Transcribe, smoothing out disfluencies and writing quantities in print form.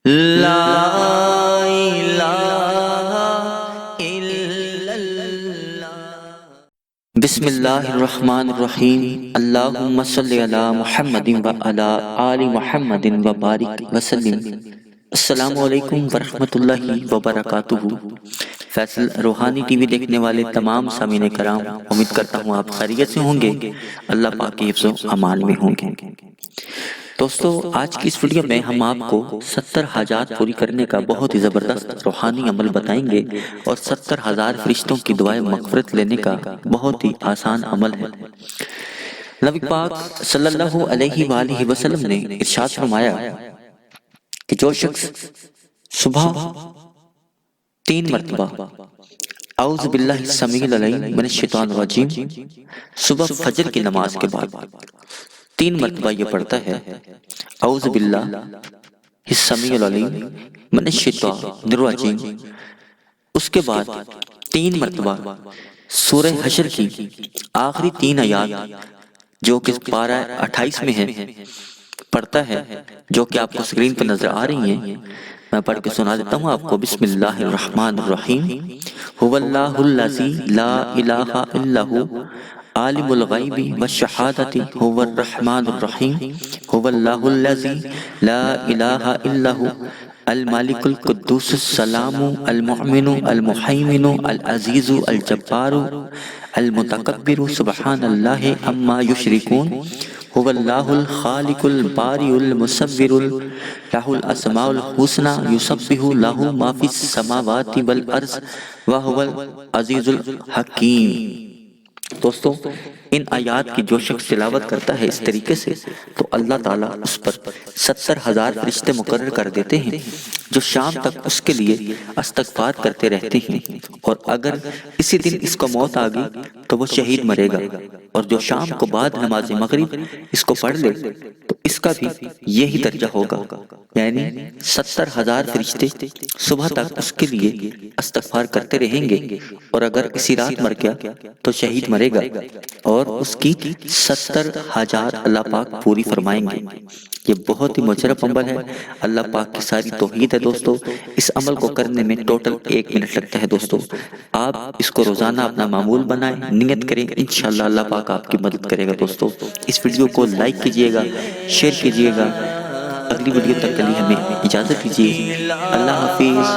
لا الہ الا اللہ۔ بسم اللہ الرحمن الرحیم، اللہم صلی علی محمد وعلی آل محمد وبارک وسلم۔ السلام علیکم ورحمۃ اللہ وبرکاتہ۔ فیصل روحانی ٹی وی دیکھنے والے تمام سامعین کرام، امید کرتا ہوں آپ خیریت سے ہوں گے، اللہ پاک کی حفظ و امان میں ہوں گے۔ دوستو، آج کی اس ویڈیو میں ہم آپ کو 70 حاجات پوری کرنے کا بہت ہی زبردست روحانی عمل بتائیں گے، اور 70,000 فرشتوں کی دعائے مغفرت لینے کا بہت ہی آسان عمل ہے۔ نبی پاک صلی اللہ علیہ وآلہ وسلم نے ارشاد فرمایا کہ جو شخص صبح 3 مرتبہ اعوذ باللہ السمیع العلیم من الشیطان الرجیم، صبح فجر کی نماز کے بعد 3 مرتبہ یہ پڑھتا ہے اعوذ باللہ السمیع العلیم من الشیطان الرجیم، اس کے بعد 3 مرتبہ سورہ حشر کی آخری 3 آیات جو کہ پارہ 28 میں ہے پڑھتا ہے، جو کہ آپ کو اسکرین پر نظر آ رہی ہیں۔ میں پڑھ کے سنا دیتا ہوں آپ کو۔ بسم اللہ الرحمن الرحیم، هو اللہ الذی لا الہ الا هو عالم الغیب والشہادۃ هو الرحمن الرحیم، هو اللہ الذی لا الہ الا هو الملک القدوس السلام المؤمن المہیمن العزیز الجبار المتکبر سبحان اللہ عما یشرکون، هو اللہ الخالق البارئ المصور لہ الاسماء الحسنی یسبح لہ ما فی السماوات والارض وہو العزیز الحکیم۔ دوستو، ان آیات کی جو شخص تلاوت کرتا ہے اس طریقے سے تو اللہ تعالیٰ اس پر 70,000 فرشتے مقرر کر دیتے ہیں جو شام تک اس کے لیے استغفار کرتے رہتے ہیں، اور اگر اسی دن اس کو موت آ گئی تو وہ شہید مرے گا، اور جو شام کو بعد نماز مغرب اس کو پڑھ لے تو اس کا بھی یہی درجہ ہوگا، یعنی 70,000 فرشتے صبح تک اس کے لیے استغفار کرتے رہیں گے، اور اگر اسی رات مر گیا تو شہید مرے گا، اور اس کی 70 حاجات اللہ پاک پوری فرمائیں گے۔ یہ بہت ہی مجرب عمل ہے، اللہ پاک کی ساری توحید ہے دوستو۔ اس عمل کو کرنے میں ٹوٹل 1 منٹ لگتا ہے دوستو۔ آپ اس کو روزانہ اپنا معمول بنائیں، نیت کریں، انشاءاللہ اللہ پاک آپ کی مدد کرے گا دوستو۔ اس ویڈیو کو لائک کیجئے گا، شیئر کیجئے گا۔ اگلی ویڈیو تک کے لیے ہمیں اجازت دیجیے، اللہ حافظ۔